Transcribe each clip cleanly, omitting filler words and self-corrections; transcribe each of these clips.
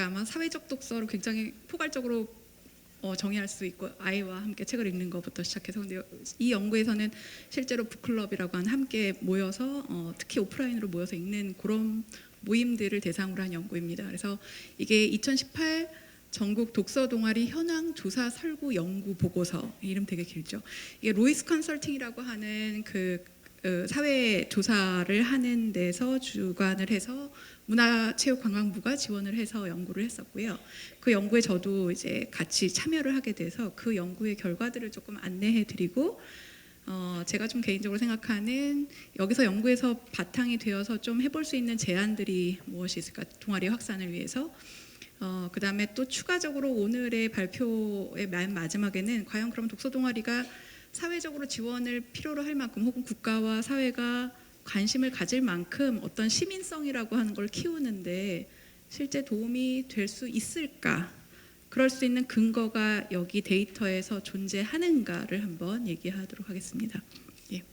제가 아마 사회적 독서를 굉장히 포괄적으로 정의할 수 있고 아이와 함께 책을 읽는 것부터 시작해서 근데 이 연구에서는 실제로 북클럽이라고 하는 함께 모여서 특히 오프라인으로 모여서 읽는 그런 모임들을 대상으로 한 연구입니다. 그래서 이게 2018 전국 독서 동아리 현황 조사 설구 연구 보고서, 이름 되게 길죠. 이게 로이스 컨설팅이라고 하는 그 사회 조사를 하는 데서 주관을 해서 문화체육관광부가 지원을 해서 연구를 했었고요. 그 연구에 저도 이제 같이 참여를 하게 돼서 그 연구의 결과들을 조금 안내해드리고 제가 좀 개인적으로 생각하는 여기서 연구에서 바탕이 되어서 좀 해볼 수 있는 제안들이 무엇이 있을까, 동아리 확산을 위해서. 그 다음에 또 추가적으로 오늘의 발표의 맨 마지막에는 과연 그럼 독서 동아리가 사회적으로 지원을 필요로 할 만큼 혹은 국가와 사회가 관심을 가질 만큼 어떤 시민성이라고 하는 걸 키우는데 실제 도움이 될 수 있을까? 그럴 수 있는 근거가 여기 데이터에서 존재하는가를 한번 얘기하도록 하겠습니다. 예.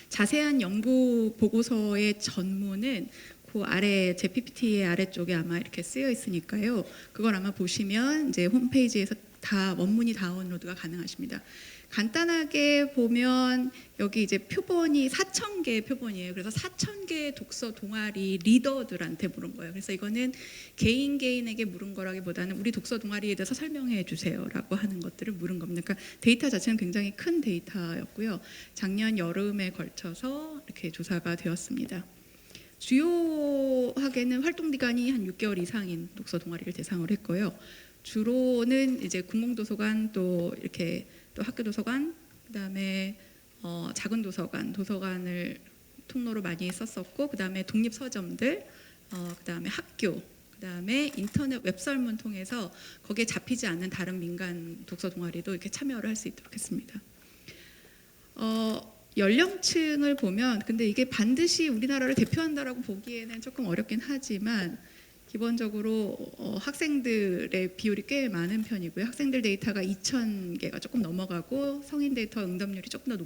자세한 연구 보고서의 전문은 그 아래 제 PPT의 아래쪽에 아마 이렇게 쓰여 있으니까요. 그걸 아마 보시면 이제 홈페이지에서 다 원문이 다운로드가 가능하십니다. 간단하게 보면 여기 이제 표본이 4,000개의 표본이에요. 그래서 4,000개의 독서 동아리 리더들한테 물은 거예요. 그래서 이거는 개인에게 물은 거라기보다는 우리 독서 동아리에 대해서 설명해 주세요라고 하는 것들을 물은 겁니다. 그러니까 데이터 자체는 굉장히 큰 데이터였고요. 작년 여름에 걸쳐서 이렇게 조사가 되었습니다. 주요하게는 활동 기간이 한 6개월 이상인 독서 동아리를 대상으로 했고요. 주로는 이제 공공도서관 또 이렇게 또 학교 도서관, 그다음에 작은 도서관을 통로로 많이 썼었고, 그다음에 독립 서점들, 그다음에 학교, 그다음에 인터넷 웹설문 통해서 거기에 잡히지 않는 다른 민간 독서 동아리도 이렇게 참여를 할 수 있도록 했습니다. 연령층을 보면 근데 이게 반드시 우리나라를 대표한다라고 보기에는 조금 어렵긴 하지만 기본적으로 학생들의 비율이 꽤 많은 편이고요. 학생들 데이터가 2,000개가 조금 넘어가고 성인 데이터 응답률이 조금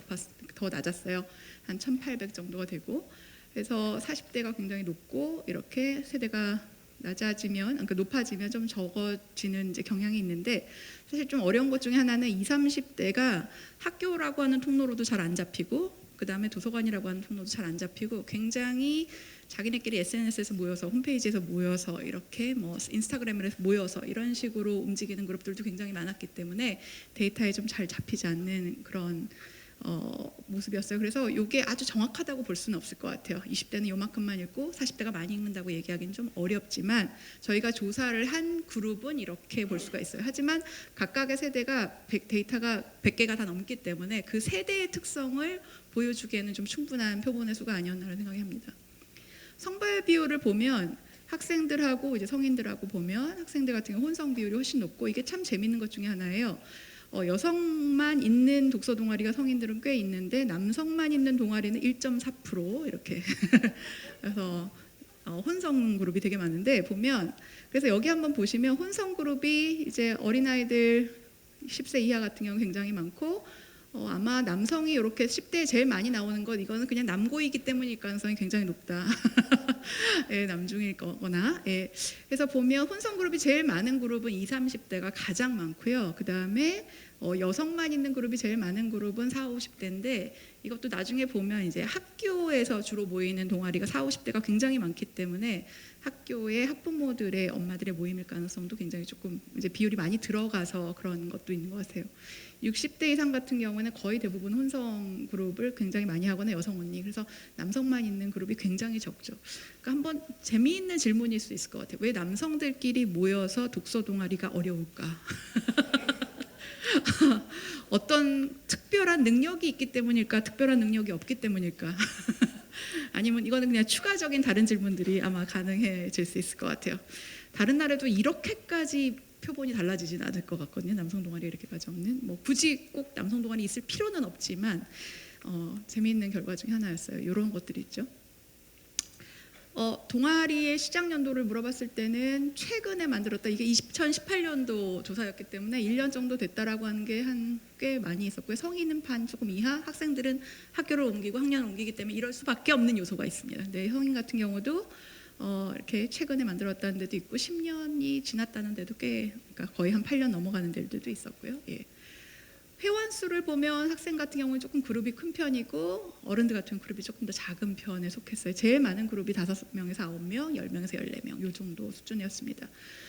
더 낮았어요. 한 1,800 정도가 되고, 그래서 40대가 굉장히 높고 이렇게 세대가 낮아지면, 그러니까 높아지면 좀 적어지는 이제 경향이 있는데, 사실 좀 어려운 것 중에 하나는 20, 30대가 학교라고 하는 통로로도 잘 안 잡히고, 그 다음에 도서관이라고 하는 통로도 잘 안 잡히고, 굉장히 자기네끼리 SNS에서 모여서, 홈페이지에서 모여서, 이렇게 뭐 인스타그램에서 모여서 이런 식으로 움직이는 그룹들도 굉장히 많았기 때문에 데이터에 좀 잘 잡히지 않는 그런 모습이었어요. 그래서 이게 아주 정확하다고 볼 수는 없을 것 같아요. 20대는 요만큼만 읽고 40대가 많이 읽는다고 얘기하기는 좀 어렵지만 저희가 조사를 한 그룹은 이렇게 볼 수가 있어요. 하지만 각각의 세대가 데이터가 100개가 다 넘기 때문에 그 세대의 특성을 보여주기에는 좀 충분한 표본의 수가 아니었나라는 생각이 합니다. 성별 비율을 보면 학생들하고 이제 성인들하고 보면 학생들 같은 경우 혼성 비율이 훨씬 높고, 이게 참 재밌는 것 중에 하나예요. 여성만 있는 독서 동아리가 성인들은 꽤 있는데 남성만 있는 동아리는 1.4% 이렇게 그래서 혼성 그룹이 되게 많은데 보면, 그래서 여기 한번 보시면 혼성 그룹이 이제 어린아이들 10세 이하 같은 경우 굉장히 많고, 아마 남성이 이렇게 10대에 제일 많이 나오는 건 이거는 그냥 남고이기 때문일 가능성이 굉장히 높다. 예, 남중일 거거나. 예. 그래서 보면 혼성 그룹이 제일 많은 그룹은 20, 30대가 가장 많고요. 그 다음에 여성만 있는 그룹이 제일 많은 그룹은 40, 50대인데 이것도 나중에 보면 이제 학교에서 주로 모이는 동아리가 40, 50대가 굉장히 많기 때문에 학교의 학부모들의 엄마들의 모임일 가능성도 굉장히 조금 이제 비율이 많이 들어가서 그런 것도 있는 것 같아요. 60대 이상 같은 경우는 거의 대부분 혼성 그룹을 굉장히 많이 하거나 여성 언니, 그래서 남성만 있는 그룹이 굉장히 적죠. 그러니까 한번 재미있는 질문일 수 있을 것 같아요. 왜 남성들끼리 모여서 독서 동아리가 어려울까? 어떤 특별한 능력이 있기 때문일까? 특별한 능력이 없기 때문일까? 아니면 이거는 그냥 추가적인 다른 질문들이 아마 가능해질 수 있을 것 같아요. 다른 나라도 이렇게까지 표본이 달라지진 않을 것 같거든요. 남성 동아리 이렇게까지 없는, 뭐 굳이 꼭 남성 동아리 있을 필요는 없지만 재미있는 결과 중에 하나였어요. 이런 것들이 있죠. 동아리의 시작 연도를 물어봤을 때는 최근에 만들었다. 이게 2018년도 조사였기 때문에 1년 정도 됐다라고 하는 게 꽤 많이 있었고요. 성인은 반 조금 이하, 학생들은 학교를 옮기고 학년을 옮기기 때문에 이럴 수밖에 없는 요소가 있습니다. 근데 성인 같은 경우도 이렇게 최근에 만들었다는 데도 있고 10년이 지났다는 데도 그러니까 거의 한 8년 넘어가는 데들도 있었고요. 예. 회원 수를 보면 학생 같은 경우는 조금 그룹이 큰 편이고 어른들 같은 그룹이 조금 더 작은 편에 속했어요. 제일 많은 그룹이 5명에서 9명, 10명에서 14명 요 정도 수준이었습니다.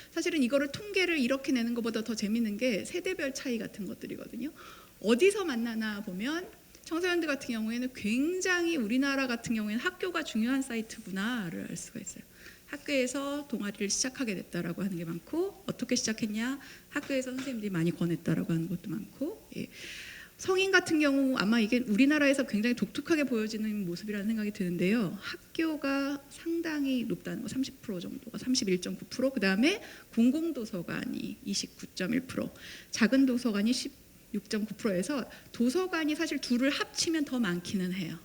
사실은 이거를 통계를 이렇게 내는 것보다 더 재밌는 게 세대별 차이 같은 것들이거든요. 어디서 만나나 보면 청소년들 같은 경우에는 굉장히 우리나라 같은 경우에는 학교가 중요한 사이트구나를 알 수가 있어요. 학교에서 동아리를 시작하게 됐다라고 하는 게 많고 어떻게 시작했냐 학교에서 선생님들이 많이 권했다라고 하는 것도 많고 예. 성인 같은 경우 아마 이게 우리나라에서 굉장히 독특하게 보여지는 모습이라는 생각이 드는데요. 학교가 상당히 높다는 거 30% 정도가 31.9% 그다음에 공공도서관이 29.1% 작은 도서관이 16.9%에서 도서관이 사실 둘을 합치면 더 많기는 해요.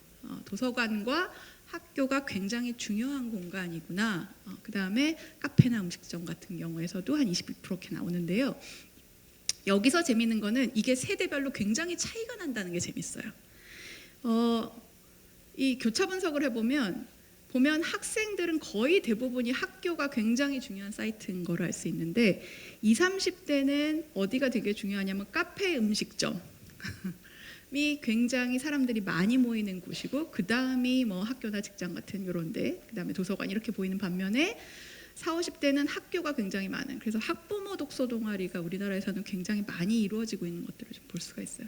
도서관과 학교가 굉장히 중요한 공간이구나. 그 다음에 카페나 음식점 같은 경우에서도 한 21%게 나오는데요. 여기서 재미있는 거는 이게 세대별로 굉장히 차이가 난다는 게 재밌어요. 이 교차 분석을 해보면 학생들은 거의 대부분이 학교가 굉장히 중요한 사이트인 걸 알 수 있는데 20, 30대는 어디가 되게 중요하냐면 카페 음식점 이 굉장히 사람들이 많이 모이는 곳이고 그 다음이 뭐 학교나 직장 같은 이런데 그 다음에 도서관 이렇게 보이는 반면에 40, 50대는 학교가 굉장히 많은 그래서 학부모 독서 동아리가 우리나라에서는 굉장히 많이 이루어지고 있는 것들을 좀 볼 수가 있어요.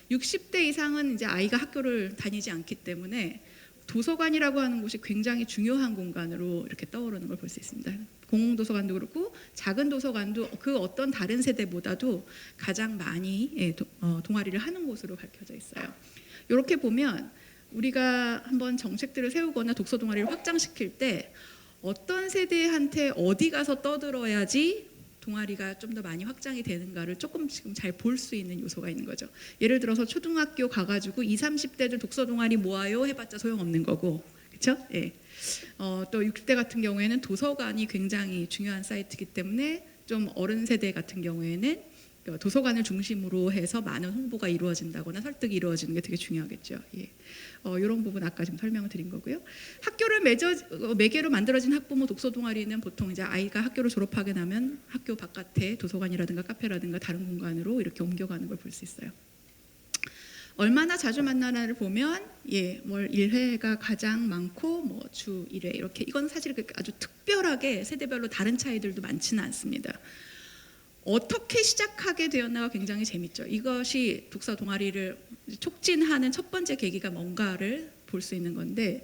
60대 이상은 이제 아이가 학교를 다니지 않기 때문에 도서관이라고 하는 곳이 굉장히 중요한 공간으로 이렇게 떠오르는 걸 볼 수 있습니다. 공공도서관도 그렇고 작은 도서관도 그 어떤 다른 세대보다도 가장 많이 동아리를 하는 곳으로 밝혀져 있어요. 이렇게 보면 우리가 한번 정책들을 세우거나 독서 동아리를 확장시킬 때 어떤 세대한테 어디 가서 떠들어야지 동아리가 좀 더 많이 확장이 되는가를 조금 지금 잘 볼 수 있는 요소가 있는 거죠. 예를 들어서 초등학교 가가지고 20, 30대들 독서 동아리 모아요 해봤자 소용없는 거고 그렇죠? 예. 또 60대 같은 경우에는 도서관이 굉장히 중요한 사이트이기 때문에 좀 어른 세대 같은 경우에는 도서관을 중심으로 해서 많은 홍보가 이루어진다거나 설득이 이루어지는 게 되게 중요하겠죠. 예. 이런 부분 아까 좀 설명을 드린 거고요. 학교를 매개로 만들어진 학부모 독서 동아리는 보통 이제 아이가 학교를 졸업하게 나면 학교 바깥에 도서관이라든가 카페라든가 다른 공간으로 이렇게 옮겨가는 걸 볼 수 있어요. 얼마나 자주 만나나를 보면 월 1회가 가장 많고 뭐 주 1회 이렇게 이건 사실 아주 특별하게 세대별로 다른 차이들도 많지는 않습니다. 어떻게 시작하게 되었나가 굉장히 재밌죠. 이것이 독서 동아리를 촉진하는 첫 번째 계기가 뭔가를 볼 수 있는 건데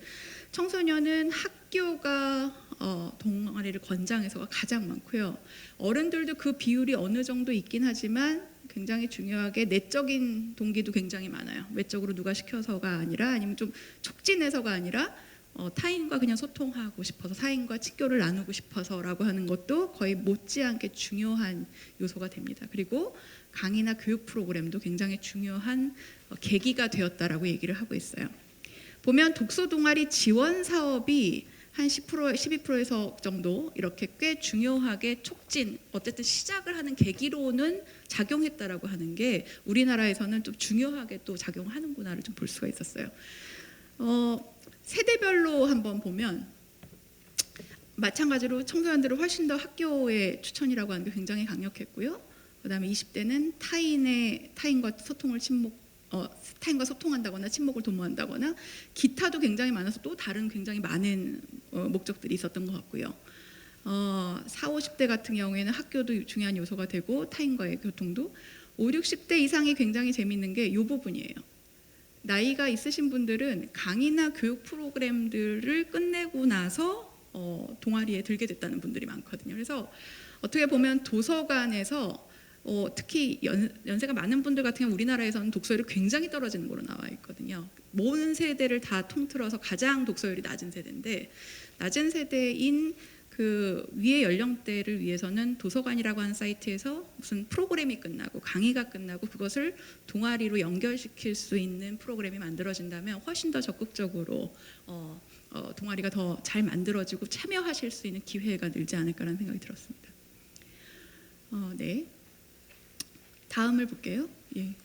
청소년은 학교가 동아리를 권장해서가 가장 많고요. 어른들도 그 비율이 어느 정도 있긴 하지만 굉장히 중요하게 내적인 동기도 굉장히 많아요. 외적으로 누가 시켜서가 아니라 아니면 좀 촉진해서가 아니라 타인과 그냥 소통하고 싶어서 타인과 친교를 나누고 싶어서라고 하는 것도 거의 못지않게 중요한 요소가 됩니다. 그리고 강의나 교육 프로그램도 굉장히 중요한 계기가 되었다라고 얘기를 하고 있어요. 보면 독서 동아리 지원 사업이 한 10%, 12%에서 정도 이렇게 꽤 중요하게 촉진, 어쨌든 시작을 하는 계기로는 작용했다라고 하는 게 우리나라에서는 좀 중요하게 또 작용하는구나를 좀 볼 수가 있었어요. 세대별로 한번 보면 마찬가지로 청소년들은 훨씬 더 학교의 추천이라고 하는 게 굉장히 강력했고요. 그다음에 20대는 타인과 타인과 소통한다거나 친목을 도모한다거나 기타도 굉장히 많아서 또 다른 굉장히 많은 목적들이 있었던 것 같고요. 40, 50대 같은 경우에는 학교도 중요한 요소가 되고 타인과의 교통도 50, 60대 이상이 굉장히 재밌는 게 이 부분이에요. 나이가 있으신 분들은 강의나 교육 프로그램들을 끝내고 나서 동아리에 들게 됐다는 분들이 많거든요. 그래서 어떻게 보면 도서관에서 특히 연세가 많은 분들 같은 경우 우리나라에서는 독서율이 굉장히 떨어지는 걸로 나와 있거든요. 모든 세대를 다 통틀어서 가장 독서율이 낮은 세대인데 낮은 세대인 그 위의 연령대를 위해서는 도서관이라고 하는 사이트에서 무슨 프로그램이 끝나고 강의가 끝나고 그것을 동아리로 연결시킬 수 있는 프로그램이 만들어진다면 훨씬 더 적극적으로 동아리가 더 잘 만들어지고 참여하실 수 있는 기회가 늘지 않을까라는 생각이 들었습니다. 네. 다음을 볼게요. 예.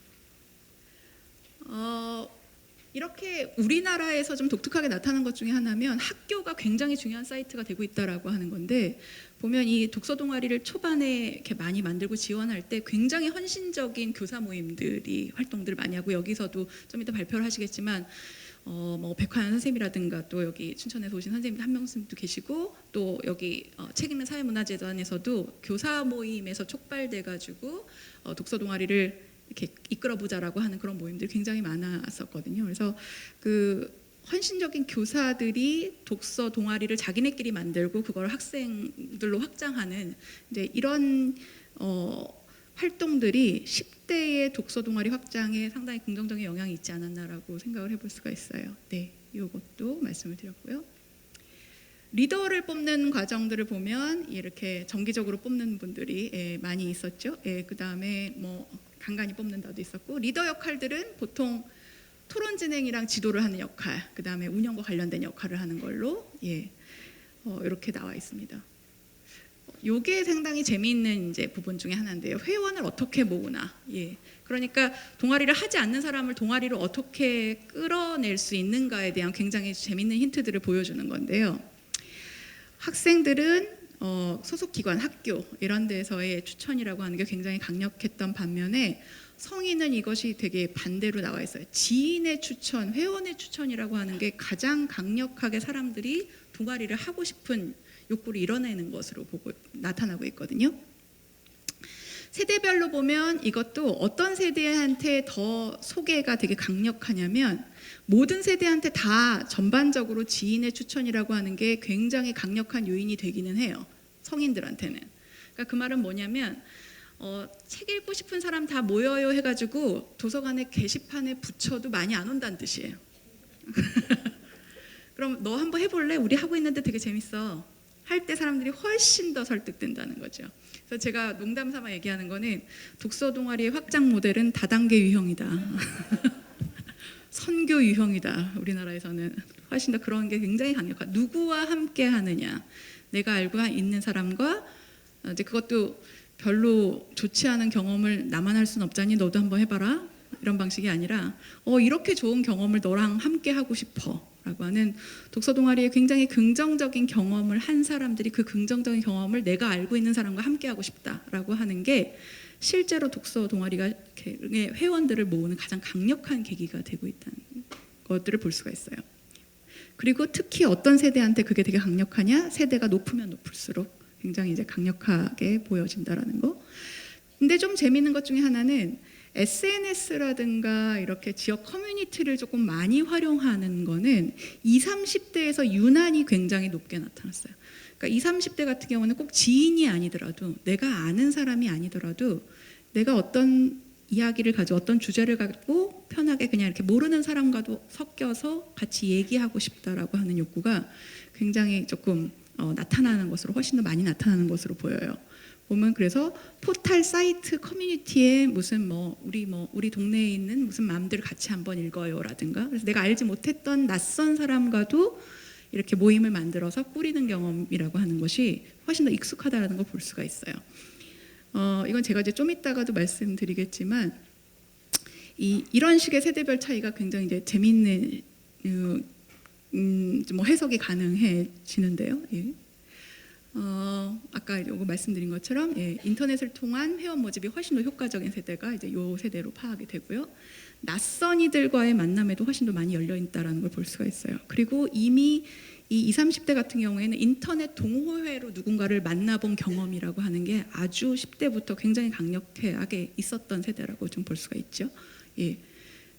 이렇게 우리나라에서 좀 독특하게 나타난 것 중에 하나면 학교가 굉장히 중요한 사이트가 되고 있다라고 하는 건데, 보면 이 독서 동아리를 초반에 이렇게 많이 만들고 지원할 때 굉장히 헌신적인 교사 모임들이 활동들을 많이 하고, 여기서도 좀 이따 발표를 하시겠지만 뭐 백화연 선생님이라든가 또 여기 춘천에서 오신 선생님 한 명도 계시고, 또 여기 책 읽는 사회문화재단에서도 교사 모임에서 촉발돼가지고 독서 동아리를 이렇게 이끌어보자라고 하는 그런 모임들이 굉장히 많았었거든요. 그래서 그 헌신적인 교사들이 독서 동아리를 자기네끼리 만들고 그걸 학생들로 확장하는 이제 이런 활동들이 10대의 독서 동아리 확장에 상당히 긍정적인 영향이 있지 않았나라고 생각을 해볼 수가 있어요. 네, 이것도 말씀을 드렸고요. 리더를 뽑는 과정들을 보면 이렇게 정기적으로 뽑는 분들이 많이 있었죠. 그 다음에 뭐 간간히 뽑는다도 있었고, 리더 역할들은 보통 토론 진행이랑 지도를 하는 역할, 그 다음에 운영과 관련된 역할을 하는 걸로 이렇게 나와 있습니다. 요게 상당히 재미있는 이제 부분 중에 하나인데요. 회원을 어떻게 모으나. 그러니까 동아리를 하지 않는 사람을 동아리로 어떻게 끌어낼 수 있는가에 대한 굉장히 재미있는 힌트들을 보여주는 건데요. 학생들은 소속 기관, 학교 이런 데서의 추천이라고 하는 게 굉장히 강력했던 반면에, 성인은 이것이 되게 반대로 나와 있어요. 지인의 추천, 회원의 추천이라고 하는 게 가장 강력하게 사람들이 동아리를 하고 싶은 욕구를 이뤄내는 것으로 나타나고 있거든요. 세대별로 보면 이것도 어떤 세대한테 더 소개가 되게 강력하냐면, 모든 세대한테 다 전반적으로 지인의 추천이라고 하는 게 굉장히 강력한 요인이 되기는 해요. 성인들한테는. 그러니까 그 말은 뭐냐면 책 읽고 싶은 사람 다 모여요 해가지고 도서관에 게시판에 붙여도 많이 안 온다는 뜻이에요. 그럼 너 한번 해볼래? 우리 하고 있는데 되게 재밌어. 할 때 사람들이 훨씬 더 설득된다는 거죠. 그래서 제가 농담 삼아 얘기하는 거는, 독서 동아리의 확장 모델은 다단계 유형이다. 선교 유형이다. 우리나라에서는 훨씬 더 그런 게 굉장히 강력하다. 누구와 함께 하느냐, 내가 알고 있는 사람과, 이제 그것도 별로 좋지 않은 경험을 나만 할 수는 없잖니, 너도 한번 해봐라, 이런 방식이 아니라 이렇게 좋은 경험을 너랑 함께 하고 싶어 라고 하는, 독서 동아리에 굉장히 긍정적인 경험을 한 사람들이 그 긍정적인 경험을 내가 알고 있는 사람과 함께 하고 싶다라고 하는 게 실제로 독서 동아리가 회원들을 모으는 가장 강력한 계기가 되고 있다는 것들을 볼 수가 있어요. 그리고 특히 어떤 세대한테 그게 되게 강력하냐, 세대가 높으면 높을수록 굉장히 이제 강력하게 보여진다라는 거. 근데 좀 재미있는 것 중에 하나는 SNS라든가 이렇게 지역 커뮤니티를 조금 많이 활용하는 거는 20, 30대에서 유난히 굉장히 높게 나타났어요. 그러니까 20, 30대 같은 경우는 꼭 지인이 아니더라도, 내가 아는 사람이 아니더라도, 내가 어떤 이야기를 가지고 어떤 주제를 갖고 편하게 그냥 이렇게 모르는 사람과도 섞여서 같이 얘기하고 싶다라고 하는 욕구가 굉장히 조금 나타나는 것으로, 훨씬 더 많이 나타나는 것으로 보여요. 보면 그래서 포털 사이트 커뮤니티에 무슨 우리 동네에 있는 무슨 맘들 같이 한번 읽어요라든가, 그래서 내가 알지 못했던 낯선 사람과도 이렇게 모임을 만들어서 꾸리는 경험이라고 하는 것이 훨씬 더 익숙하다라는 걸 볼 수가 있어요. 이건 제가 이제 좀 이따가도 말씀드리겠지만, 이런 식의 세대별 차이가 굉장히 이제 재미있는 뭐 해석이 가능해지는데요. 아까 요거 말씀드린 것처럼 인터넷을 통한 회원 모집이 훨씬 더 효과적인 세대가 이제 요 세대로 파악이 되고요. 낯선 이들과의 만남에도 훨씬 더 많이 열려 있다라는 걸 볼 수가 있어요. 그리고 이미 이 20, 30대 같은 경우에는 인터넷 동호회로 누군가를 만나본 경험이라고 하는 게 아주 10대부터 굉장히 강력하게 있었던 세대라고 좀 볼 수가 있죠.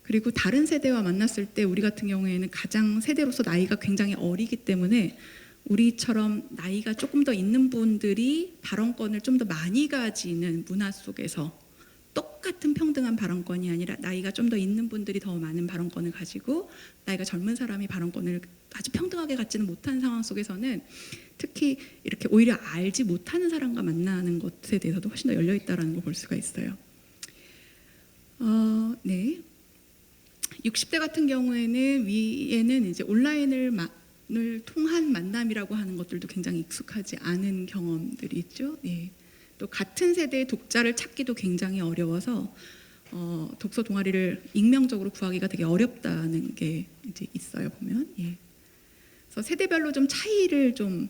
그리고 다른 세대와 만났을 때 우리 같은 경우에는 가장 세대로서 나이가 굉장히 어리기 때문에, 우리처럼 나이가 조금 더 있는 분들이 발언권을 좀 더 많이 가지는 문화 속에서 똑같은 평등한 발언권이 아니라 나이가 좀 더 있는 분들이 더 많은 발언권을 가지고 나이가 젊은 사람이 발언권을 아주 평등하게 갖지는 못하는 상황 속에서는, 특히 이렇게 오히려 알지 못하는 사람과 만나는 것에 대해서도 훨씬 더 열려 있다는 걸 볼 수가 있어요. 네. 60대 같은 경우에는 위에는 이제 온라인을 통한 만남이라고 하는 것들도 굉장히 익숙하지 않은 경험들이 있죠. 또 같은 세대의 독자를 찾기도 굉장히 어려워서 독서 동아리를 익명적으로 구하기가 되게 어렵다는 게 이제 있어요 보면. 예. 그래서 세대별로 좀 차이를 좀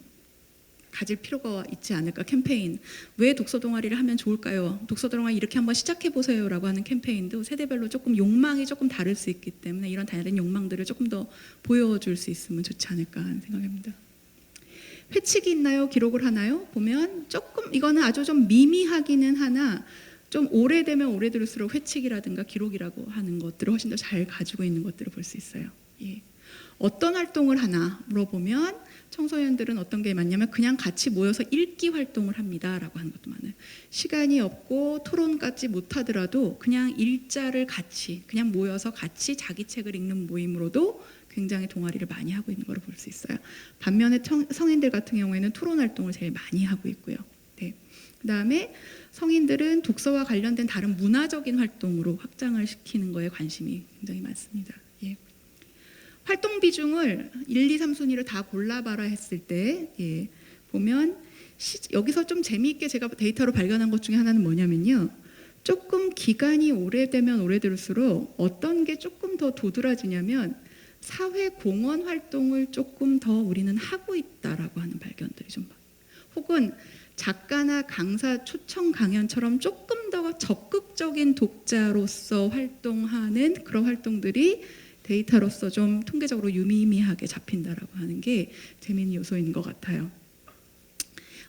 가질 필요가 있지 않을까. 캠페인 왜 독서 동아리를 하면 좋을까요? 독서 동아리 이렇게 한번 시작해 보세요라고 하는 캠페인도 세대별로 조금 욕망이 조금 다를 수 있기 때문에 이런 다른 욕망들을 조금 더 보여줄 수 있으면 좋지 않을까 하는 생각입니다. 회칙이 있나요? 기록을 하나요? 보면 조금 이거는 아주 좀 미미하기는 하나 좀 오래되면 오래될수록 회칙이라든가 기록이라고 하는 것들을 훨씬 더 잘 가지고 있는 것들을 볼 수 있어요. 예. 어떤 활동을 하나 물어보면 청소년들은 어떤 게 많냐면 그냥 같이 모여서 읽기 활동을 합니다라고 하는 것도 많아요. 시간이 없고 토론까지 못하더라도 그냥 일자를 같이 그냥 모여서 같이 자기 책을 읽는 모임으로도 굉장히 동아리를 많이 하고 있는 걸 볼 수 있어요. 반면에 성인들 같은 경우에는 토론 활동을 제일 많이 하고 있고요. 네. 그다음에 성인들은 독서와 관련된 다른 문화적인 활동으로 확장을 시키는 거에 관심이 굉장히 많습니다. 예. 활동 비중을 1, 2, 3순위를 다 골라봐라 했을 때 예, 보면 여기서 좀 재미있게 제가 데이터로 발견한 것 중에 하나는 뭐냐면요. 조금 기간이 오래되면 오래될수록 어떤 게 조금 더 도드라지냐면 사회 공헌 활동을 조금 더 우리는 하고 있다라고 하는 발견들이 좀 혹은 작가나 강사 초청 강연처럼 조금 더 적극적인 독자로서 활동하는 그런 활동들이 데이터로서 좀 통계적으로 유미미하게 잡힌다라고 하는 게 재미있는 요소인 것 같아요.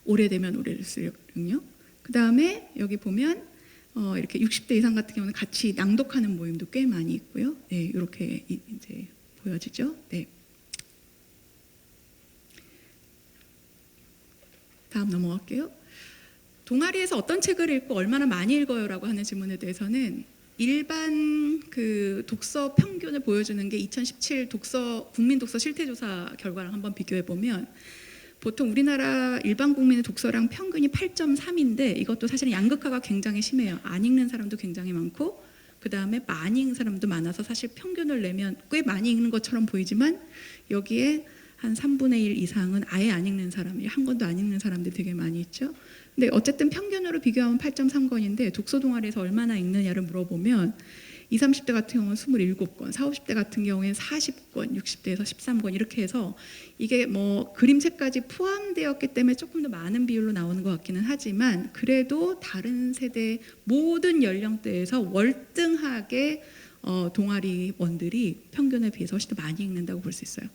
오래되면 오래될수록요. 그 다음에 여기 보면 이렇게 60대 이상 같은 경우는 같이 낭독하는 모임도 꽤 많이 있고요. 네, 이렇게 이제 보여지죠. 네. 다음 넘어갈게요. 동아리에서 어떤 책을 읽고 얼마나 많이 읽어요라고 하는 질문에 대해서는 일반 그 독서 평균을 보여주는 게 2017 국민 독서 실태조사 결과랑 한번 비교해 보면 보통 우리나라 일반 국민의 독서량 평균이 8.3인데 이것도 사실은 양극화가 굉장히 심해요. 안 읽는 사람도 굉장히 많고 그 다음에 많이 읽는 사람도 많아서 사실 평균을 내면 꽤 많이 읽는 것처럼 보이지만 여기에 한 3분의 1 이상은 아예 안 읽는 사람이 한 권도 안 읽는 사람들이 되게 많이 있죠. 근데 어쨌든 평균으로 비교하면 8.3권인데 독서 동아리에서 얼마나 읽느냐를 물어보면 20, 30대 같은 경우는 27권, 40, 50대 같은 경우에는 40권, 60대에서 13권 이렇게 해서 이게 뭐 그림책까지 포함되었기 때문에 조금 더 많은 비율로 나오는 것 같기는 하지만 그래도 다른 세대 모든 연령대에서 월등하게 동아리원들이 평균에 비해서 훨씬 더 많이 읽는다고 볼 수 있어요.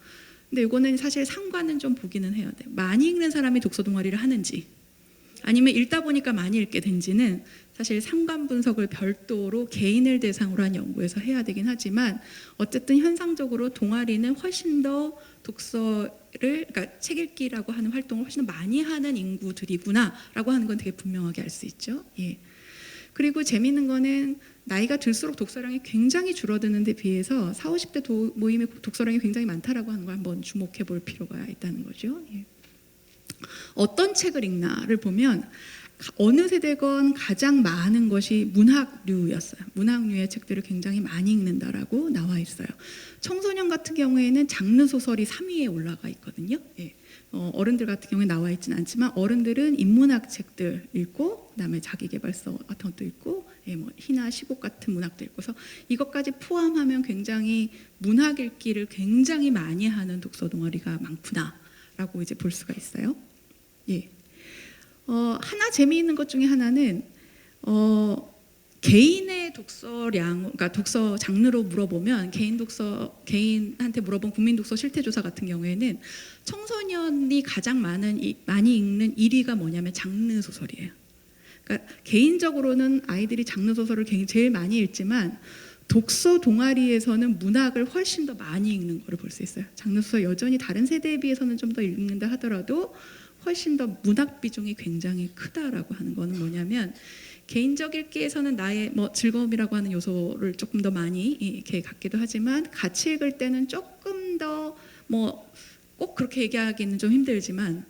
근데 이거는 사실 상관은 좀 보기는 해야 돼요. 많이 읽는 사람이 독서 동아리를 하는지 아니면 읽다 보니까 많이 읽게 된지는 사실 상관 분석을 별도로 개인을 대상으로 한 연구에서 해야 되긴 하지만 어쨌든 현상적으로 동아리는 훨씬 더 독서를 그러니까 책 읽기라고 하는 활동을 훨씬 더 많이 하는 인구들이구나라고 하는 건 되게 분명하게 알 수 있죠. 예. 그리고 재미있는 거는 나이가 들수록 독서량이 굉장히 줄어드는 데 비해서 40, 50대 모임의 독서량이 굉장히 많다라고 하는 걸 한번 주목해 볼 필요가 있다는 거죠. 예. 어떤 책을 읽나를 보면 어느 세대건 가장 많은 것이 문학류였어요. 문학류의 책들을 굉장히 많이 읽는다라고 나와 있어요. 청소년 같은 경우에는 장르 소설이 3위에 올라가 있거든요. 예. 어른들 같은 경우에 나와 있지는 않지만 어른들은 인문학 책들 읽고 그다음에 자기계발서 같은 것도 읽고 예, 뭐 희나 시곡 같은 문학도 읽고 서 이것까지 포함하면 굉장히 문학 읽기를 굉장히 많이 하는 독서 동아리가 많구나라고 이제 볼 수가 있어요. 예. 하나 재미있는 것 중에 하나는 개인의 독서량, 그러니까 독서 장르로 물어보면 개인한테 물어본 국민 독서 실태조사 같은 경우에는 청소년이 가장 많이 읽는 1위가 뭐냐면 장르 소설이에요. 그러니까 개인적으로는 아이들이 장르 소설을 제일 많이 읽지만 독서 동아리에서는 문학을 훨씬 더 많이 읽는 거를 볼 수 있어요. 장르 소설 여전히 다른 세대에 비해서는 좀 더 읽는다 하더라도 훨씬 더 문학 비중이 굉장히 크다라고 하는 거는 뭐냐면 개인적 읽기에서는 나의 뭐 즐거움이라고 하는 요소를 조금 더 많이 이렇게 갖기도 하지만 같이 읽을 때는 조금 더 뭐 꼭 그렇게 얘기하기는 좀 힘들지만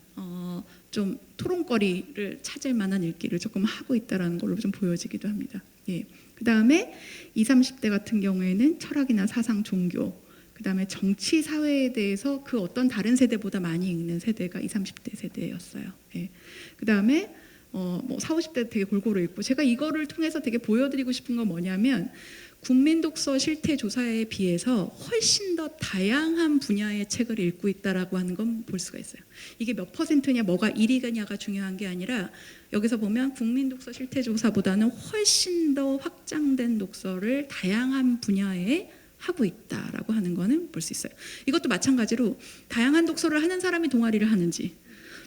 좀 토론거리를 찾을 만한 읽기를 조금 하고 있다라는 걸로 좀 보여지기도 합니다. 예. 그 다음에 20, 30대 같은 경우에는 철학이나 사상, 종교, 그 다음에 정치, 사회에 대해서 그 어떤 다른 세대보다 많이 읽는 세대가 20, 30대 세대였어요. 예. 그 다음에 뭐 40, 50대 되게 골고루 읽고 제가 이거를 통해서 되게 보여드리고 싶은 건 뭐냐면 국민 독서 실태 조사에 비해서 훨씬 더 다양한 분야의 책을 읽고 있다라고 하는 건 볼 수가 있어요. 이게 몇 퍼센트냐 뭐가 1위냐가 중요한 게 아니라 여기서 보면 국민 독서 실태 조사보다는 훨씬 더 확장된 독서를 다양한 분야에 하고 있다라고 하는 거는 볼 수 있어요. 이것도 마찬가지로 다양한 독서를 하는 사람이 동아리를 하는지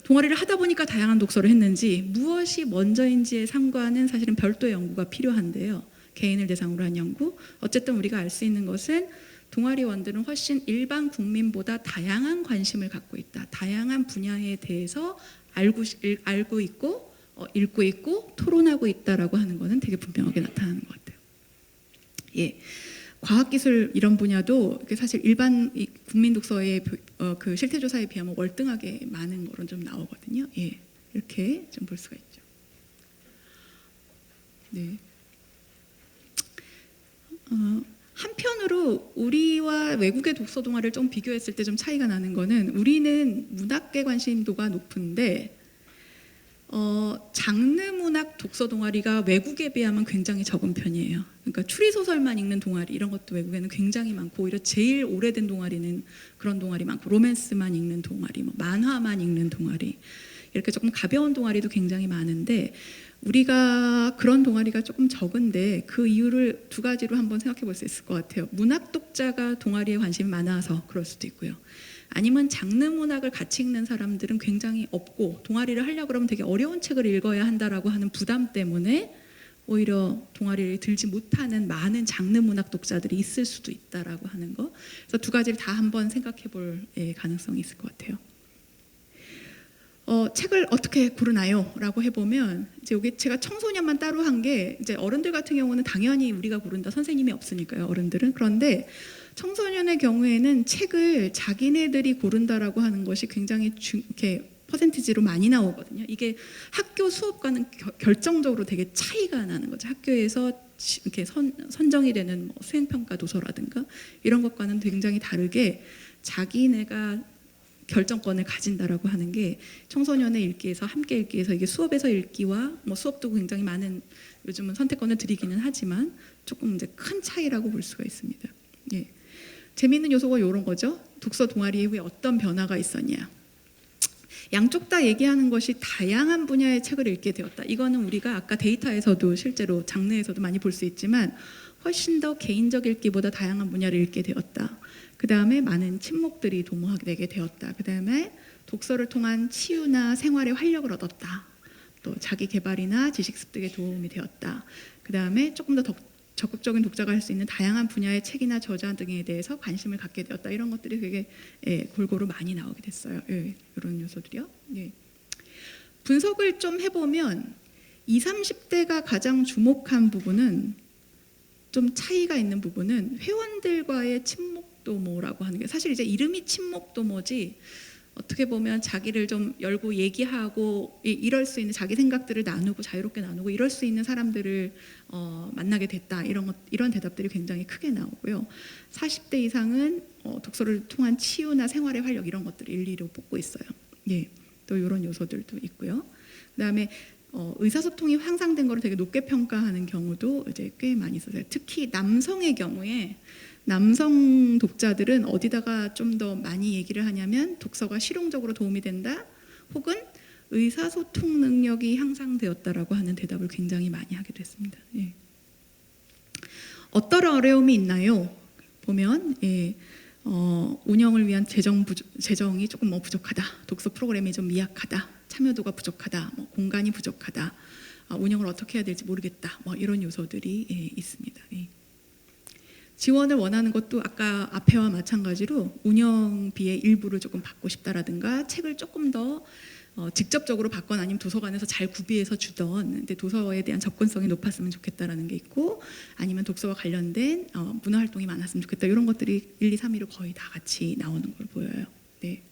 동아리를 하다 보니까 다양한 독서를 했는지 무엇이 먼저인지에 상관은 사실은 별도의 연구가 필요한데요. 개인을 대상으로 한 연구. 어쨌든 우리가 알 수 있는 것은 동아리원들은 훨씬 일반 국민보다 다양한 관심을 갖고 있다. 다양한 분야에 대해서 알고 있고 읽고 있고 토론하고 있다라고 하는 것은 되게 분명하게 나타나는 것 같아요. 예. 과학기술 이런 분야도 사실 일반 국민 독서의 그 실태조사에 비하면 월등하게 많은 거로 좀 나오거든요. 예, 이렇게 좀 볼 수가 있죠. 네. 한편으로 우리와 외국의 독서 동아리를 좀 비교했을 때 좀 차이가 나는 거는 우리는 문학계 관심도가 높은데 장르 문학 독서 동아리가 외국에 비하면 굉장히 적은 편이에요. 그러니까 추리소설만 읽는 동아리 이런 것도 외국에는 굉장히 많고 오히려 제일 오래된 동아리는 그런 동아리 많고 로맨스만 읽는 동아리, 뭐 만화만 읽는 동아리 이렇게 조금 가벼운 동아리도 굉장히 많은데 우리가 그런 동아리가 조금 적은데 그 이유를 두 가지로 한번 생각해 볼 수 있을 것 같아요. 문학 독자가 동아리에 관심이 많아서 그럴 수도 있고요. 아니면 장르 문학을 같이 읽는 사람들은 굉장히 없고 동아리를 하려고 그러면 되게 어려운 책을 읽어야 한다라고 하는 부담 때문에 오히려 동아리를 들지 못하는 많은 장르 문학 독자들이 있을 수도 있다라고 하는 거. 그래서 두 가지를 다 한번 생각해 볼 가능성이 있을 것 같아요. 책을 어떻게 고르나요? 라고 해보면 이제 여기 제가 청소년만 따로 한 게 이제 어른들 같은 경우는 당연히 우리가 고른다. 선생님이 없으니까요. 어른들은. 그런데 청소년의 경우에는 책을 자기네들이 고른다라고 하는 것이 굉장히 이렇게 퍼센티지로 많이 나오거든요. 이게 학교 수업과는 결정적으로 되게 차이가 나는 거죠. 학교에서 이렇게 선정이 되는 뭐 수행평가 도서라든가 이런 것과는 굉장히 다르게 자기네가 결정권을 가진다라고 하는 게 청소년의 읽기에서 함께 읽기에서 이게 수업에서 읽기와 뭐 수업도 굉장히 많은 요즘은 선택권을 드리기는 하지만 조금 이제 큰 차이라고 볼 수가 있습니다. 예. 재미있는 요소가 이런 거죠. 독서 동아리 이후에 어떤 변화가 있었냐. 양쪽 다 얘기하는 것이 다양한 분야의 책을 읽게 되었다. 이거는 우리가 아까 데이터에서도 실제로 장르에서도 많이 볼 수 있지만 훨씬 더 개인적 읽기보다 다양한 분야를 읽게 되었다. 그 다음에 많은 친목들이 도모하게 되게 되었다. 그 다음에 독서를 통한 치유나 생활의 활력을 얻었다. 또 자기 개발이나 지식 습득에 도움이 되었다. 그 다음에 조금 더 적극적인 독자가 할 수 있는 다양한 분야의 책이나 저자 등에 대해서 관심을 갖게 되었다. 이런 것들이 되게 골고루 많이 나오게 됐어요. 이런 요소들이요. 분석을 좀 해보면 20, 30대가 가장 주목한 부분은 좀 차이가 있는 부분은 회원들과의 친목도모라고 하는 게 사실 이제 이름이 친목도모지 어떻게 보면 자기를 좀 열고 얘기하고 이럴 수 있는 자기 생각들을 나누고 자유롭게 나누고 이럴 수 있는 사람들을 만나게 됐다 이런 대답들이 굉장히 크게 나오고요. 40대 이상은 독서를 통한 치유나 생활의 활력 이런 것들을 일리로 뽑고 있어요. 예, 또 이런 요소들도 있고요. 그다음에 의사소통이 향상된 거를 되게 높게 평가하는 경우도 이제 꽤 많이 있어요. 특히 남성의 경우에 남성 독자들은 어디다가 좀 더 많이 얘기를 하냐면 독서가 실용적으로 도움이 된다 혹은 의사소통 능력이 향상되었다라고 하는 대답을 굉장히 많이 하게 됐습니다. 예. 어떤 어려움이 있나요? 보면 운영을 위한 재정이 조금 부족하다. 독서 프로그램이 좀 미약하다. 참여도가 부족하다. 공간이 부족하다. 운영을 어떻게 해야 될지 모르겠다. 이런 요소들이 있습니다. 예. 지원을 원하는 것도 아까 앞에와 마찬가지로 운영비의 일부를 조금 받고 싶다라든가 책을 조금 더 직접적으로 받거나 아니면 도서관에서 잘 구비해서 주던 근데 도서에 대한 접근성이 높았으면 좋겠다라는 게 있고 아니면 독서와 관련된 문화활동이 많았으면 좋겠다 이런 것들이 1, 2, 3위로 거의 다 같이 나오는 걸 보여요. 네.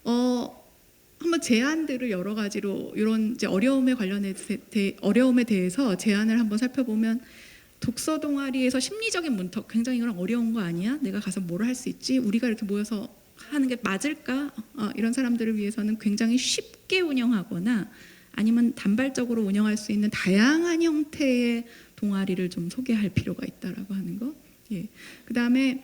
한번 제안들을 여러 가지로 이런 이제 어려움에 대해서 제안을 한번 살펴보면 독서 동아리에서 심리적인 문턱 굉장히 이건 어려운 거 아니야? 내가 가서 뭘 할 수 있지? 우리가 이렇게 모여서 하는 게 맞을까? 이런 사람들을 위해서는 굉장히 쉽게 운영하거나 아니면 단발적으로 운영할 수 있는 다양한 형태의 동아리를 좀 소개할 필요가 있다라고 하는 거. 예. 그다음에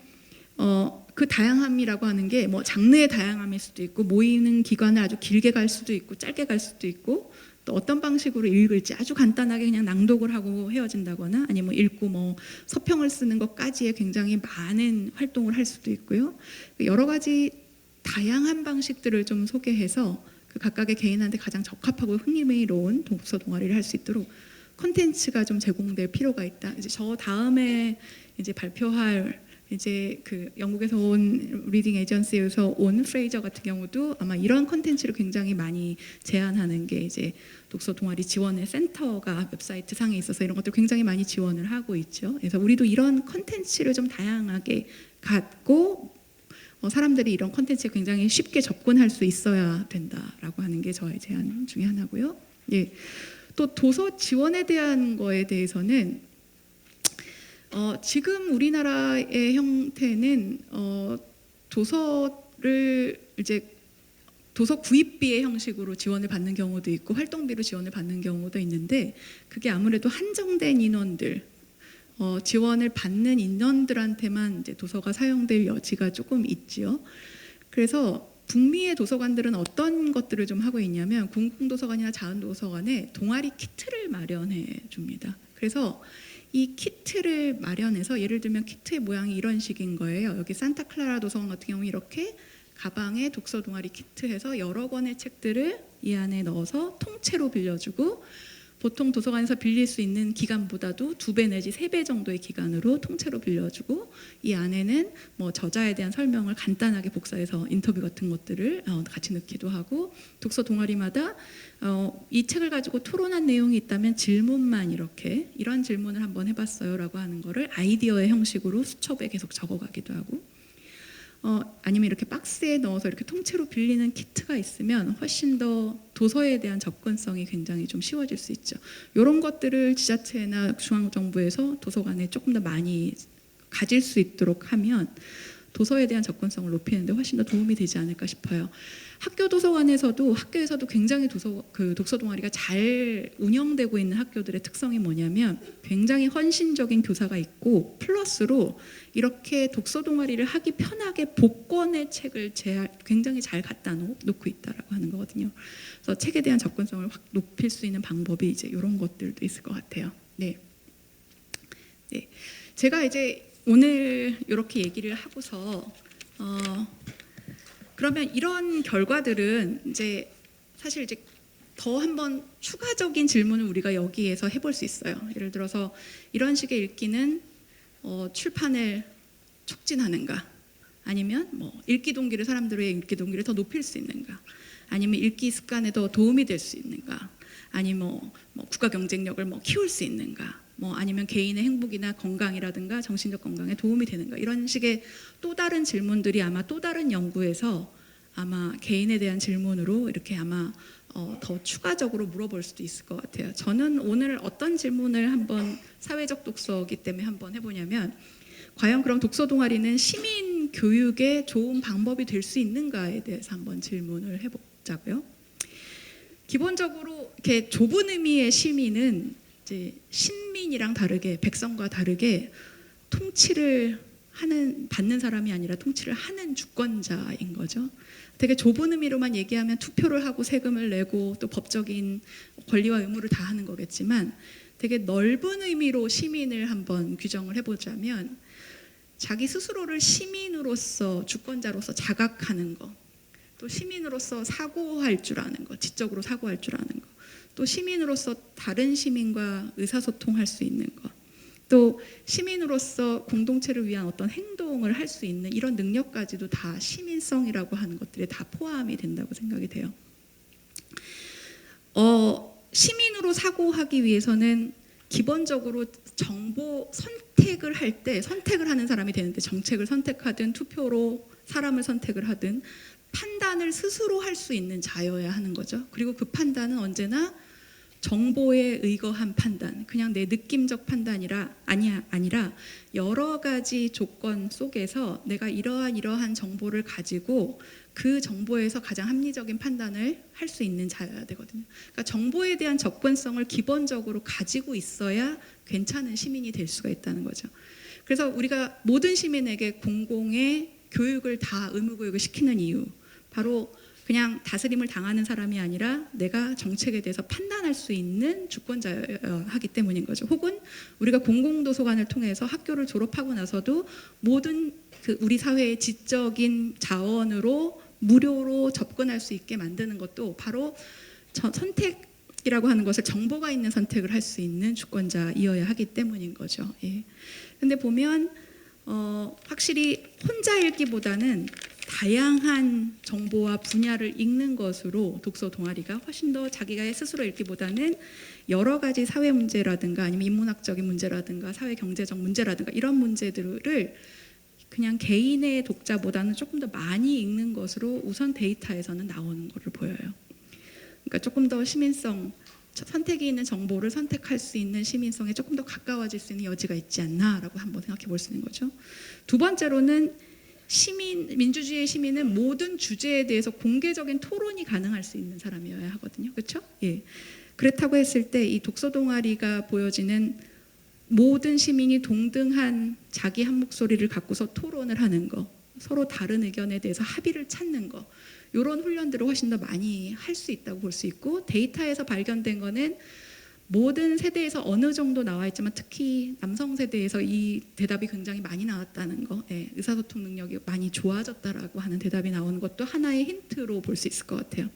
그 다양함이라고 하는 게 뭐 장르의 다양함일 수도 있고 모이는 기간을 아주 길게 갈 수도 있고 짧게 갈 수도 있고 또 어떤 방식으로 읽을지 아주 간단하게 그냥 낭독을 하고 헤어진다거나 아니면 뭐 읽고 뭐 서평을 쓰는 것까지의 굉장히 많은 활동을 할 수도 있고요. 여러 가지 다양한 방식들을 좀 소개해서 그 각각의 개인한테 가장 적합하고 흥미로운 독서 동아리를 할 수 있도록 콘텐츠가 좀 제공될 필요가 있다. 이제 저 다음에 이제 발표할 이제 그 영국에서 온 리딩 에이전시에서 온 프레이저 같은 경우도 아마 이런 콘텐츠를 굉장히 많이 제안하는 게 이제 독서 동아리 지원의 센터가 웹사이트 상에 있어서 이런 것들 굉장히 많이 지원을 하고 있죠. 그래서 우리도 이런 콘텐츠를 좀 다양하게 갖고 사람들이 이런 콘텐츠에 굉장히 쉽게 접근할 수 있어야 된다라고 하는 게 저의 제안 중에 하나고요. 예. 또 도서 지원에 대한 거에 대해서는 지금 우리나라의 형태는 도서를 이제 도서 구입비의 형식으로 지원을 받는 경우도 있고 활동비로 지원을 받는 경우도 있는데 그게 아무래도 한정된 인원들 지원을 받는 인원들한테만 이제 도서가 사용될 여지가 조금 있지요. 그래서 북미의 도서관들은 어떤 것들을 좀 하고 있냐면 공공도서관이나 자원도서관에 동아리 키트를 마련해 줍니다. 그래서 이 키트를 마련해서 예를 들면 키트의 모양이 이런 식인 거예요. 여기 산타클라라 도서관 같은 경우 이렇게 가방에 독서 동아리 키트 해서 여러 권의 책들을 이 안에 넣어서 통째로 빌려주고 보통 도서관에서 빌릴 수 있는 기간보다도 2배 내지 3배 정도의 기간으로 통째로 빌려주고 이 안에는 뭐 저자에 대한 설명을 간단하게 복사해서 인터뷰 같은 것들을 같이 넣기도 하고 독서 동아리마다 이 책을 가지고 토론한 내용이 있다면 질문만 이렇게 이런 질문을 한번 해봤어요 라고 하는 거를 아이디어의 형식으로 수첩에 계속 적어가기도 하고 아니면 이렇게 박스에 넣어서 이렇게 통째로 빌리는 키트가 있으면 훨씬 더 도서에 대한 접근성이 굉장히 좀 쉬워질 수 있죠. 이런 것들을 지자체나 중앙정부에서 도서관에 조금 더 많이 가질 수 있도록 하면 도서에 대한 접근성을 높이는 데 훨씬 더 도움이 되지 않을까 싶어요. 학교 도서관에서도 학교에서도 굉장히 독서 동아리가 잘 운영되고 있는 학교들의 특성이 뭐냐면 굉장히 헌신적인 교사가 있고 플러스로 이렇게 독서 동아리를 하기 편하게 복권의 책을 굉장히 잘 갖다 놓고 있다라고 하는 거거든요. 그래서 책에 대한 접근성을 확 높일 수 있는 방법이 이제 이런 것들도 있을 것 같아요. 네. 네. 제가 이제 오늘 이렇게 얘기를 하고서 그러면 이런 결과들은 이제 사실 이제 더 한번 추가적인 질문을 우리가 여기에서 해볼 수 있어요. 예를 들어서 이런 식의 읽기는 출판을 촉진하는가? 아니면 뭐 읽기 동기를 사람들의 읽기 동기를 더 높일 수 있는가? 아니면 읽기 습관에 더 도움이 될 수 있는가? 아니면 뭐 국가 경쟁력을 뭐 키울 수 있는가? 뭐 아니면 개인의 행복이나 건강이라든가 정신적 건강에 도움이 되는가 이런 식의 또 다른 질문들이 아마 또 다른 연구에서 아마 개인에 대한 질문으로 이렇게 아마 더 추가적으로 물어볼 수도 있을 것 같아요. 저는 오늘 어떤 질문을 한번 사회적 독서이기 때문에 한번 해보냐면 과연 그럼 독서 동아리는 시민 교육의 좋은 방법이 될 수 있는가에 대해서 한번 질문을 해보자고요. 기본적으로 이렇게 좁은 의미의 시민은 이제 신민이랑 다르게 백성과 다르게 통치를 받는 사람이 아니라 통치를 하는 주권자인 거죠. 되게 좁은 의미로만 얘기하면 투표를 하고 세금을 내고 또 법적인 권리와 의무를 다 하는 거겠지만 되게 넓은 의미로 시민을 한번 규정을 해보자면 자기 스스로를 시민으로서 주권자로서 자각하는 거, 또 시민으로서 사고할 줄 아는 거, 지적으로 사고할 줄 아는 거, 또 시민으로서 다른 시민과 의사소통할 수 있는 것, 또 시민으로서 공동체를 위한 어떤 행동을 할 수 있는 이런 능력까지도 다 시민성이라고 하는 것들에 다 포함이 된다고 생각이 돼요. 시민으로 사고하기 위해서는 기본적으로 정보 선택을 할 때 선택을 하는 사람이 되는데 정책을 선택하든 투표로 사람을 선택을 하든 판단을 스스로 할 수 있는 자여야 하는 거죠. 그리고 그 판단은 언제나 정보에 의거한 판단, 그냥 내 느낌적 판단이라 아니라 여러 가지 조건 속에서 내가 이러한 정보를 가지고 그 정보에서 가장 합리적인 판단을 할 수 있는 자여야 되거든요. 그러니까 정보에 대한 접근성을 기본적으로 가지고 있어야 괜찮은 시민이 될 수가 있다는 거죠. 그래서 우리가 모든 시민에게 공공의 교육을 다 의무교육을 시키는 이유, 바로 그냥 다스림을 당하는 사람이 아니라 내가 정책에 대해서 판단할 수 있는 주권자여야 하기 때문인 거죠. 혹은 우리가 공공도서관을 통해서 학교를 졸업하고 나서도 모든 우리 사회의 지적인 자원으로 무료로 접근할 수 있게 만드는 것도 바로 선택이라고 하는 것을 정보가 있는 선택을 할 수 있는 주권자이어야 하기 때문인 거죠. 예. 근데 보면 확실히 혼자 읽기보다는 다양한 정보와 분야를 읽는 것으로 독서 동아리가 훨씬 더 자기가 스스로 읽기보다는 여러 가지 사회 문제라든가 아니면 인문학적인 문제라든가 사회 경제적 문제라든가 이런 문제들을 그냥 개인의 독자보다는 조금 더 많이 읽는 것으로 우선 데이터에서는 나오는 것을 보여요. 그러니까 조금 더 시민성, 선택이 있는 정보를 선택할 수 있는 시민성에 조금 더 가까워질 수 있는 여지가 있지 않나라고 한번 생각해 볼 수 있는 거죠. 두 번째로는 민주주의의 시민은 모든 주제에 대해서 공개적인 토론이 가능할 수 있는 사람이어야 하거든요. 그렇죠? 예. 그렇다고 했을 때 이 독서 동아리가 보여지는 모든 시민이 동등한 자기 한 목소리를 갖고서 토론을 하는 거, 서로 다른 의견에 대해서 합의를 찾는 거, 이런 훈련들을 훨씬 더 많이 할 수 있다고 볼 수 있고, 데이터에서 발견된 거는 모든 세대에서 어느 정도 나와 있지만 특히 남성 세대에서 이 대답이 굉장히 많이 나왔다는 거, 예, 의사소통 능력이 많이 좋아졌다라고 하는 대답이 나오는 것도 하나의 힌트로 볼 수 있을 것 같아요.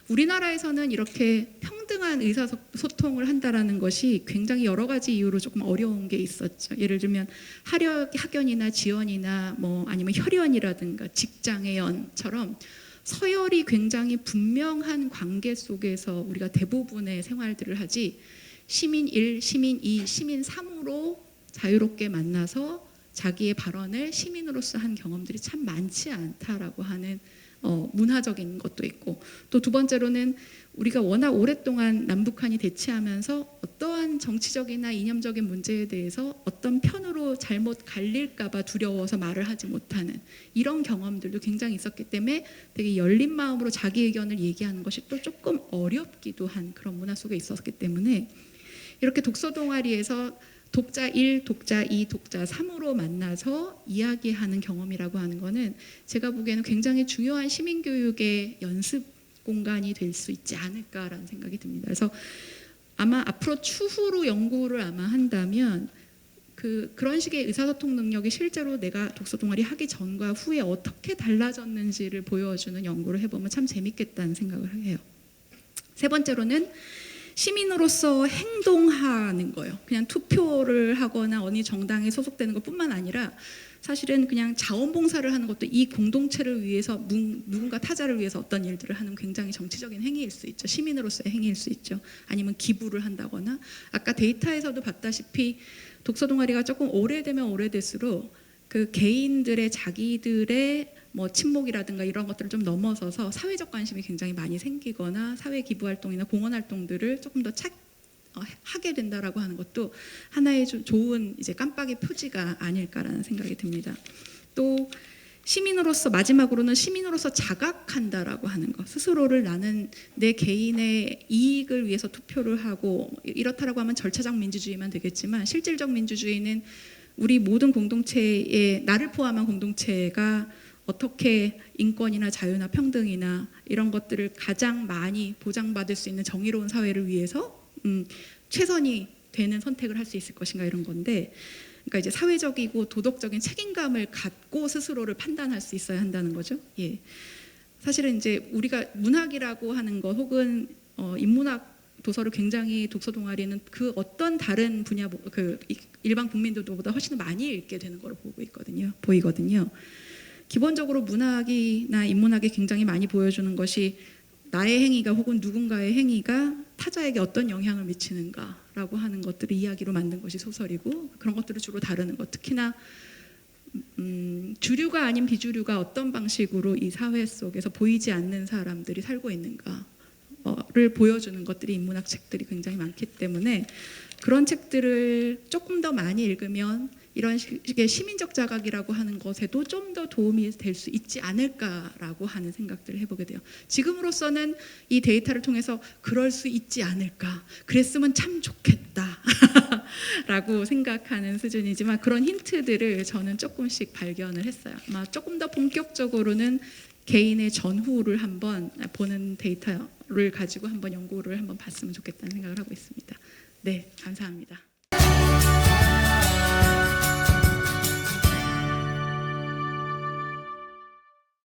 우리나라에서는 이렇게 평등한 의사소통을 한다라는 것이 굉장히 여러 가지 이유로 조금 어려운 게 있었죠. 예를 들면 학연이나 지연이나 뭐 아니면 혈연이라든가 직장의 연처럼 서열이 굉장히 분명한 관계 속에서 우리가 대부분의 생활들을 하지, 시민 1, 시민 2, 시민 3으로 자유롭게 만나서 자기의 발언을 시민으로서 한 경험들이 참 많지 않다라고 하는 문화적인 것도 있고, 또 두 번째로는 우리가 워낙 오랫동안 남북한이 대치하면서 어떠한 정치적이나 이념적인 문제에 대해서 어떤 편으로 잘못 갈릴까봐 두려워서 말을 하지 못하는 이런 경험들도 굉장히 있었기 때문에 되게 열린 마음으로 자기 의견을 얘기하는 것이 또 조금 어렵기도 한 그런 문화 속에 있었기 때문에, 이렇게 독서 동아리에서 독자 1, 독자 2, 독자 3으로 만나서 이야기하는 경험이라고 하는 거는 제가 보기에는 굉장히 중요한 시민교육의 연습 공간이 될 수 있지 않을까라는 생각이 듭니다. 그래서 아마 앞으로 추후로 연구를 아마 한다면 그런 식의 의사소통 능력이 실제로 내가 독서 동아리 하기 전과 후에 어떻게 달라졌는지를 보여주는 연구를 해보면 참 재밌겠다는 생각을 해요. 세 번째로는 시민으로서 행동하는 거예요. 그냥 투표를 하거나 어느 정당에 소속되는 것뿐만 아니라 사실은 그냥 자원봉사를 하는 것도 이 공동체를 위해서 누군가 타자를 위해서 어떤 일들을 하는 굉장히 정치적인 행위일 수 있죠. 시민으로서의 행위일 수 있죠. 아니면 기부를 한다거나, 아까 데이터에서도 봤다시피 독서 동아리가 조금 오래되면 오래될수록 그 개인들의 자기들의 뭐 친목이라든가 이런 것들을 좀 넘어서서 사회적 관심이 굉장히 많이 생기거나 사회 기부 활동이나 공헌 활동들을 조금 더 하게 된다라고 하는 것도 하나의 좀 좋은 이제 깜빡이 표지가 아닐까라는 생각이 듭니다. 또 시민으로서, 마지막으로는 시민으로서 자각한다라고 하는 것, 스스로를 나는 내 개인의 이익을 위해서 투표를 하고, 이렇다라고 하면 절차적 민주주의만 되겠지만 실질적 민주주의는 우리 모든 공동체에, 나를 포함한 공동체가 어떻게 인권이나 자유나 평등이나 이런 것들을 가장 많이 보장받을 수 있는 정의로운 사회를 위해서 최선이 되는 선택을 할 수 있을 것인가, 이런 건데, 그러니까 이제 사회적이고 도덕적인 책임감을 갖고 스스로를 판단할 수 있어야 한다는 거죠. 예. 사실은 이제 우리가 문학이라고 하는 것 혹은 인문학 도서를 굉장히 독서 동아리는 그 어떤 다른 분야 일반 국민들보다 훨씬 많이 읽게 되는 걸 보이거든요. 기본적으로 문학이나 인문학이 굉장히 많이 보여주는 것이 나의 행위가 혹은 누군가의 행위가 타자에게 어떤 영향을 미치는가라고 하는 것들을 이야기로 만든 것이 소설이고, 그런 것들을 주로 다루는 것, 특히나 주류가 아닌 비주류가 어떤 방식으로 이 사회 속에서 보이지 않는 사람들이 살고 있는가, 를 보여주는 것들이 인문학 책들이 굉장히 많기 때문에 그런 책들을 조금 더 많이 읽으면 이런 식의 시민적 자각이라고 하는 것에도 좀 더 도움이 될 수 있지 않을까라고 하는 생각들을 해보게 돼요. 지금으로서는 이 데이터를 통해서 그럴 수 있지 않을까, 그랬으면 참 좋겠다 라고 생각하는 수준이지만 그런 힌트들을 저는 조금씩 발견을 했어요. 아마 조금 더 본격적으로는 개인의 전후를 한번 보는 데이터를 가지고 한번 연구를 한번 봤으면 좋겠다는 생각을 하고 있습니다. 네, 감사합니다.